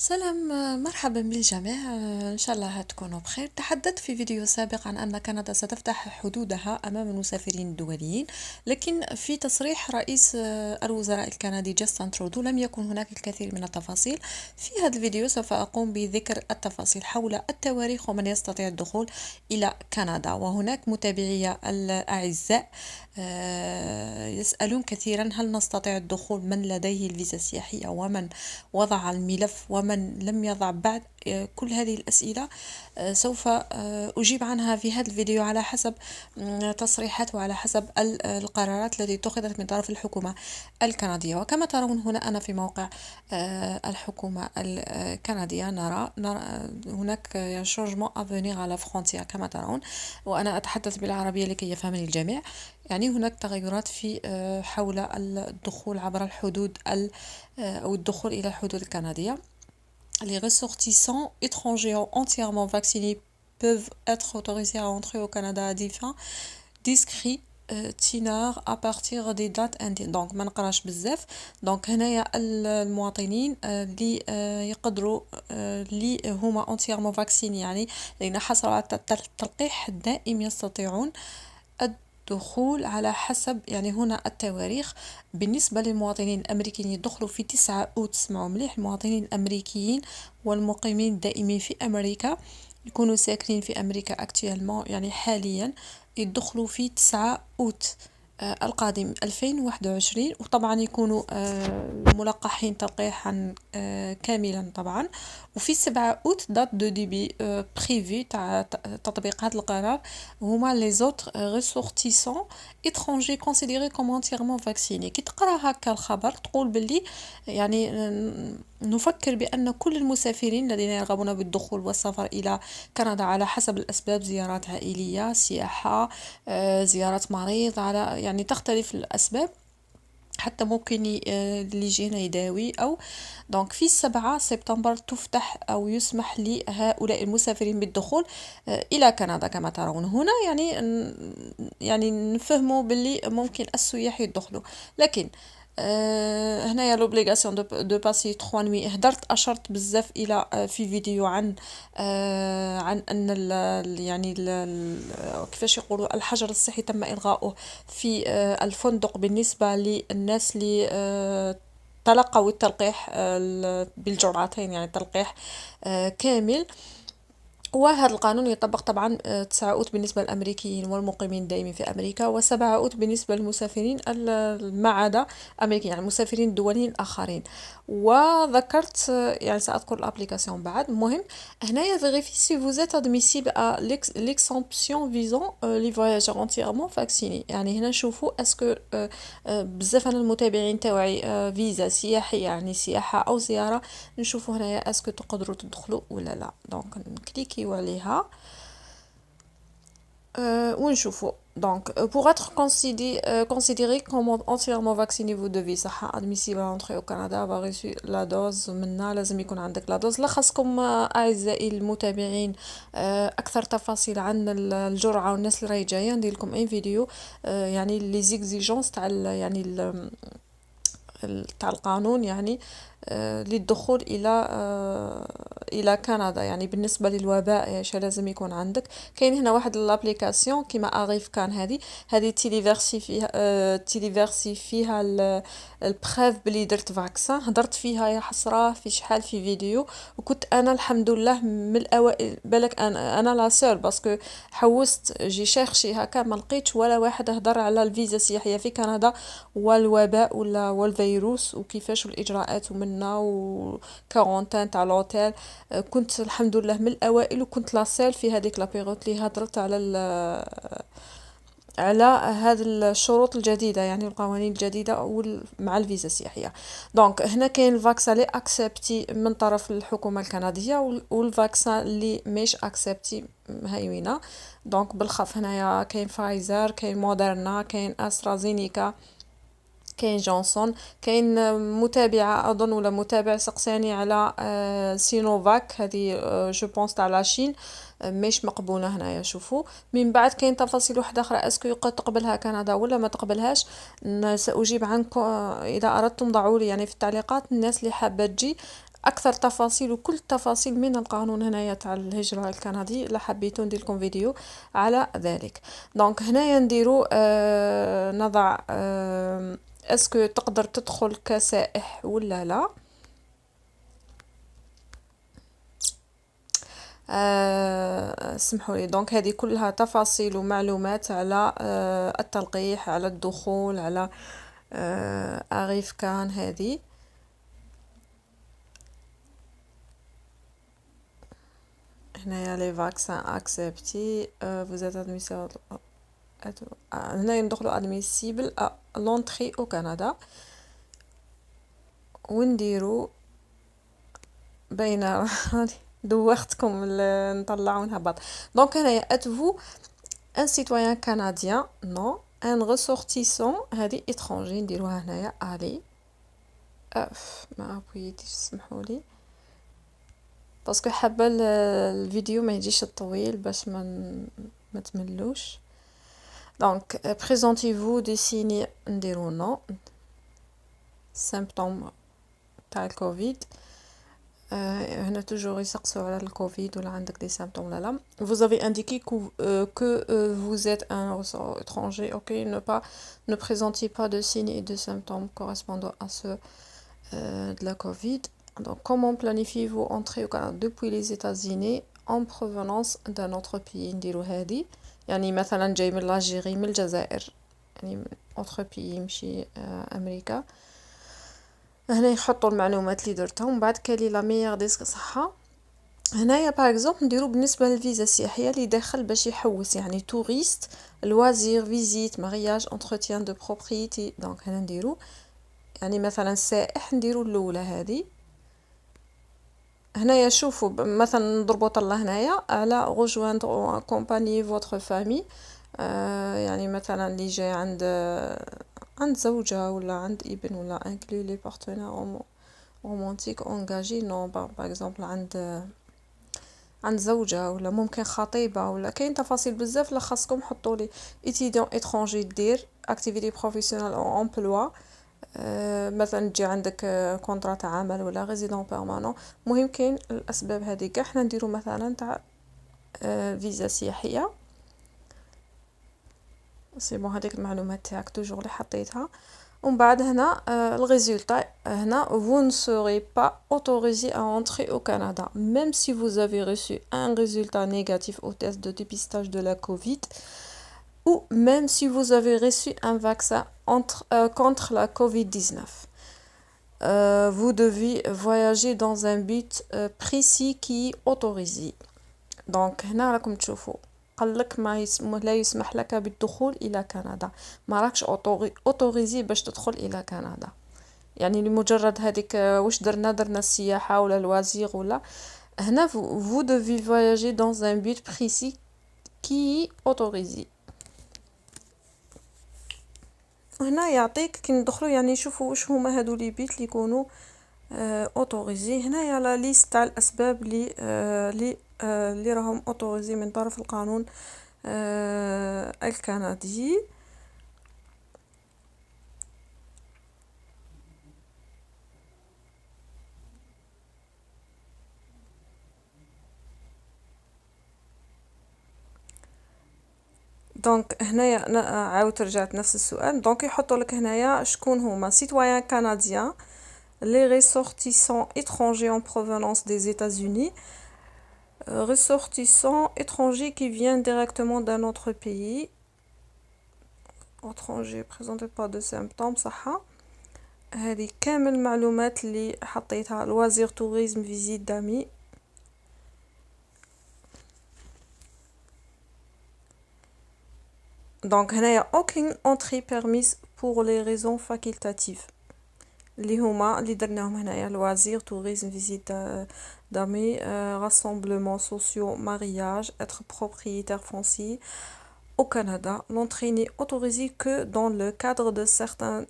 سلام، مرحبا بالجميع. إن شاء الله تكونوا بخير. تحدثت في فيديو سابق عن أن كندا ستفتح حدودها أمام المسافرين الدوليين، لكن في تصريح رئيس الوزراء الكندي جاستن ترودو لم يكن هناك الكثير من التفاصيل. في هذا الفيديو سوف أقوم بذكر التفاصيل حول التواريخ ومن يستطيع الدخول إلى كندا. وهناك متابعي الأعزاء يسألون كثيرا: هل نستطيع الدخول من لديه الفيزا السياحية ومن وضع الملف ومن لم يضع بعد؟ كل هذه الأسئلة سوف أجيب عنها في هذا الفيديو على حسب تصريحات وعلى حسب القرارات التي اتخذت من طرف الحكومة الكندية. وكما ترون هنا أنا في موقع الحكومة الكندية، نرى هناك شونجمون افونيغ على فرونتيير كما ترون، وأنا أتحدث بالعربية لكي يفهمني الجميع. يعني هناك تغيرات في حول الدخول عبر الحدود أو الدخول إلى الحدود الكندية. Les ressortissants étrangers entièrement vaccinés peuvent être autorisés à entrer au Canada à des fins discrétionnaires à partir des dates indiquées. Donc ما نقراش بزاف. دونك هنايا المواطنين اللي يقدروا اللي هما entièrement vaccinés، يعني لأن حصلوا على التلقيح الدائم يستطيعون الدخول على حسب، يعني هنا التواريخ. بالنسبة للمواطنين الأمريكيين يدخلوا في 9 أوت. اسمعوا مليح، المواطنين الأمريكيين والمقيمين الدائمين في أمريكا يكونوا ساكنين في أمريكا actuellement، يعني حاليا يدخلوا في 9 أوت القادم 2021. وطبعا يكونوا ملقحين تلقيحا كاملا طبعا. وفي 7 أوت دات دو ديبي بريفي تاع تطبيق هذا القرار هما لي زوتر ريسورتيسون étrangers considérés comme entièrement vaccinés. كي تقرا هكا الخبر تقول باللي يعني نفكر بأن كل المسافرين الذين يرغبون بالدخول والسفر إلى كندا على حسب الأسباب، زيارات عائلية، سياحة، زيارة مريض، على يعني تختلف الأسباب، حتى ممكن اللي يجي هنا يداوي أو دونك في 7 سبتمبر تفتح أو يسمح لهؤلاء المسافرين بالدخول إلى كندا كما ترون هنا. يعني نفهموا باللي ممكن السياح يدخلوا، لكن هنايا لوبليغاسيون دو باسي 3 نوي. اشرت بزاف الى في فيديو عن ان يعني كيفاش يقولوا الحجر الصحي تم الغاؤه في الفندق بالنسبه للناس اللي تلقوا التلقيح بالجرعتين، يعني تلقيح كامل. وهذا القانون يطبق طبعا 9 أوت بالنسبة للأمريكيين والمقيمين الدائمين في أمريكا، و7 أوت بالنسبة للمسافرين ما عدا أمريكا، يعني المسافرين الدوليين الآخرين. وذكرت يعني سأذكر الابليكاسيون بعد. مهم هنايا vérifie si vous êtes admissible à l'exemption visant les voyageurs entièrement vaccinés. يعني هنا نشوفوا اسكو بزاف انا المتابعين تاوعي فيزا سياحية، يعني سياحة أو زيارة، نشوفوا هنايا اسكو تقدروا تدخلوا ولا لا. دونك نكليكيو عليها ونشوفوا. Donc, pour être considéré comme entièrement vacciné, vous devez صح admissible à entrer au Canada avoir reçu la dose. منا لازم يكون عندك لا دوز. لخصكم أعزائي المتابعين أكثر تفاصيل عن الجرعة والناس اللي راهي جاية ندير لكم أي فيديو يعني لي زيكزيجونس تاع يعني تاع القانون، يعني للدخول الى كندا. يعني بالنسبه للوباء ايش لازم يكون عندك. كاين هنا واحد الابليكاسيون كيما اغيف كان، هذه تيليفيرسي فيها تيليفيرسي فيها البخيف بلي درت فاكسان. هضرت فيها يا حسراه في شحال في فيديو، وكنت انا الحمد لله من الاوائل. بالك انا لا سول باسكو حوست جي شيرشي هكا ما لقيتش ولا واحد هضر على الفيزا السياحيه في كندا والوباء ولا والفيروس وكيفاش والاجراءات ومنا وكارونتين تاع لوتيل. كنت الحمد لله من الاوائل، وكنت لا سيل في هذيك لابيريود اللي هضرت على هذه الشروط الجديدة، يعني القوانين الجديدة مع الفيزا السياحية. دونك هنا كاين الفاكسان اللي اكسبتي من طرف الحكومة الكندية، والفاكسان اللي مش اكسبتي هايوينا. دونك بالخف هنايا كاين فايزر، كاين مودرنا، كاين استرازينيكا، كاين جونسون. كاين متابعة اظن ولا متابع سقساني على سينوفاك، هذه جو بونس تاع لاشين مش مقبولة هنايا. شوفوا من بعد كاين تفاصيل واحدة اخرى اسكو تقبلها كندا ولا ما تقبلهاش. سأجيب عنكم اذا اردتم ضعوا لي يعني في التعليقات الناس اللي حابة تجي اكثر تفاصيل وكل التفاصيل من القانون هنايا تاع الهجرة الكندي، الا حبيتو ندير لكم فيديو على ذلك. دونك هنايا نديرو نضع اسكو تقدر تدخل كسائح ولا لا. سمحوا لي، دونك هذه كلها تفاصيل ومعلومات على التلقيح، على الدخول، على أغيف كان هذه. هنايا لي فاكسان اكسبتي vous êtes admissible. هنا ندخلوا admissible à l'entrée au Canada ونديرو بين دوختكم نطلع ونهبط. دونك هنايا êtes-vous un citoyen canadien؟ non. un ressortissant هذه étranger نديروها هنايا علي. ما ابويتيش سمحولي باسكو حابه الفيديو ما يجيش الطويل باش ما تملوش. دونك بريزونتيفو دي سيني نديرو نو. سيمبتوم تاع الكوفيد هنا توجور يسقسوا على الكوفيد ولا عندك دي سيمبتوم ولا لا. vous avez indiqué que vous êtes un étranger. ok, ne présentiez pas de signes et de symptômes correspondant à ceux de la Covid. Donc, comment planifiez-vous entrer au Canada depuis les États-Unis en provenance d'un autre pays؟ نديرو هادي يعني مثلا جاي من الجزائر من الجزائر يعني autre pays مشي أمريكا. هنا يحطوا المعلومات اللي درتهم ومن بعد كالي لا ميير ديسك صحة. هنايا باغ اكزومبل نديرو بالنسبه للفيزا السياحيه اللي داخل باش يحوس يعني توريست لوازير فيزيت مارياج انتروتيان دو بروبريتي. دونك هنا نديرو يعني مثلا السائح نديرو الاولى هذه. هنايا شوفوا مثلا نضربوا طله هنايا على rejoindre compagnie votre famille. يعني مثلا اللي جاي عند زوجة ولا عند ابن ولا inclut les partenaires romantiques engagés. non par exemple عند زوجة ولا ممكن خطيبة ولا كاين تفاصيل بزاف. لا خاصكم حطوا لي étudiant étranger دير activité professionnelle en emploi. مثلا تجي عندك كونترا تاع عمل ولا ريزيدون بيرمانون. مهم كاين الاسباب هذه كاع حنا نديرو مثلا تاع فيزا سياحيه. سي بون هذيك المعلومات تاعك توجور اللي حطيتها. ومن بعد هنا الريزولتا هنا vous ne serez pas autorisé à entrer au Canada même si vous avez reçu un résultat négatif au test de dépistage de la Covid ou même si vous avez reçu un vaccin contre la Covid-19. Vous devez voyager dans un but précis qui est autorisé. donc هنا راكم تشوفوا قالك لا يسمح لك بالدخول الى كندا. ما راكش اوتوريزي باش تدخل الى كندا يعني لمجرد هذيك واش درنا السياحه ولا الوازير ولا. هنا vous devez voyager dans un but précis qui est autorisé. هنا يعطيك كي ندخلوا يعني شوفوا واش هما هادو لي بيت اللي يكونوا اوتوريزي. هنايا لا ليست تاع الاسباب اللي راهم اوتوريزي من طرف القانون الكندي. دونك هنايا عاود رجعت نفس السؤال. دونك يحطوا لك هنايا شكون هما citoyen canadien, les ressortissants étrangers en provenance des États-Unis, ressortissants étrangers qui viennent directement d'un autre pays, étranger présentait pas de symptômes. صح هذه كامل المعلومات اللي حطيتها. loisir tourisme visite d'amis. دونك هنايا aucune entrée permise pour les raisons facultatives اللي هما اللي درناهم هنايا loisir tourisme visite d'amis, rassemblements sociaux, mariage, être propriétaire foncier. Au Canada, l'entrée n'est autorisée que dans le cadre de certaines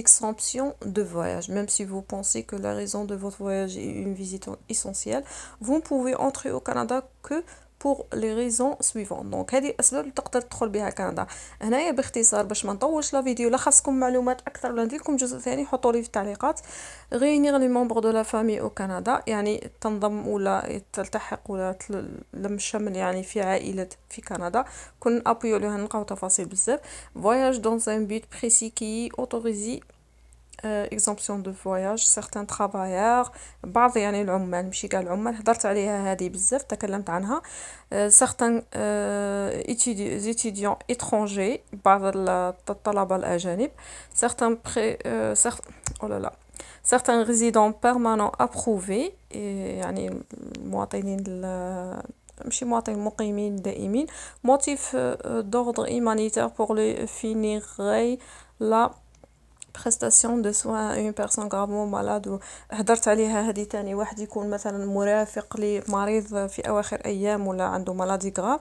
exemptions de voyage. Même si vous pensez que la raison de votre voyage est une visite essentielle, vous ne pouvez entrer au Canada que pour les raisons suivantes. دونك هذه الاسباب اللي تقدر تدخل بها كندا. هنايا باختصار باش ما نطولش لا فيديو، لا خاصكم معلومات اكثر ولا ندير لكم جزء ثاني حطوا لي في التعليقات. réunir les membres de la famille au Canada يعني تنضم ولا تلتحق ولا لم الشمل يعني في عائلة في كندا. كون ابيو عليها نلقاو تفاصيل بزاف. voyage dans un but précis qui autorisé exemption de voyage certains travailleurs بعض يعني العمال ماشي كاع العمال هضرت عليها هذه بزاف تكلمت عنها. certains étudiants étrangers بعض الطلبة الأجانب. certains oh là là certains résidents permanents approuvés يعني المواطنين ماشي مواطنين مقيمين دائمين. motif d'ordre humanitaire pour les finirait la prestation de soins à une personne gravement malade. هدرت عليها هذه تاني واحد يكون مثلا مرافق لمريض في أواخر أيام ولا عنده مالادي غراف.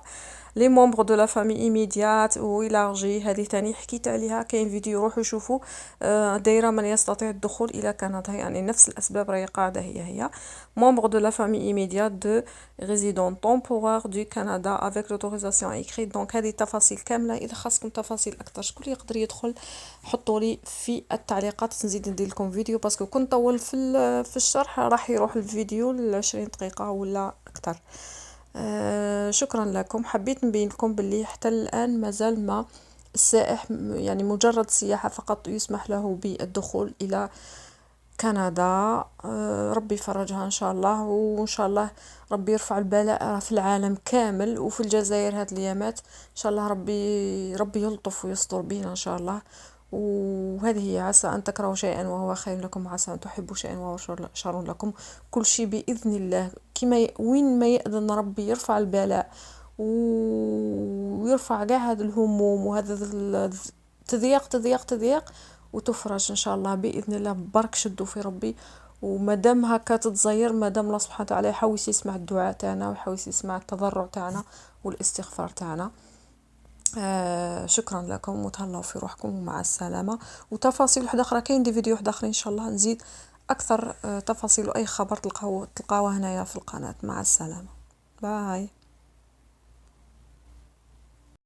لي ممبر دو لا فامي ايميديات ويلارجي هذه تاني حكيت عليها كاين فيديو روحوا شوفوا. دايره من يستطيع الدخول الى كندا يعني نفس الاسباب راهي قاعده هي ممبر دو لا فامي ايميديات دو ريزيدون تمبورير دو كندا افيك لوتوريزاسيون ايكريت. دونك هذه التفاصيل كامله. اذا خاصكم تفاصيل اكثر شكون يقدر يدخل حطوا لي في التعليقات نزيد ندير لكم فيديو باسكو كنت طول في الشرح راح يروح الفيديو ل20 دقيقه ولا اكثر. شكرا لكم. حبيت نبين لكم باللي حتى الآن مازال ما السائح يعني مجرد سياحة فقط يسمح له بالدخول إلى كندا. ربي يفرجها إن شاء الله، وإن شاء الله ربي يرفع البلاء في العالم كامل وفي الجزائر هاد الأيامات إن شاء الله. ربي يلطف ويستر بينا إن شاء الله. وهذه هي عسى أن تكرهوا شيئا وهو خير لكم، عسى أن تحبوا شيئا وهو شر لكم. كل شيء بإذن الله كما وين ما يأذن ربي يرفع البلاء ويرفع كاع هذا الهموم وهذا تضييق وتفرج إن شاء الله بإذن الله. برك شدوا في ربي، ومادام هكا تتزير مادام الله سبحانه وتعالى يحوس يسمع الدعاء تاعنا ويحوس يسمع التضرع تاعنا والاستغفار تاعنا. شكرا لكم وتهلاو في روحكم ومع السلامة. وتفاصيل واحدة أخرى كاين دي فيديو واحد آخرين إن شاء الله نزيد أكثر تفاصيل وأي خبر تلقاوه هنايا في القناة. مع السلامة. باي.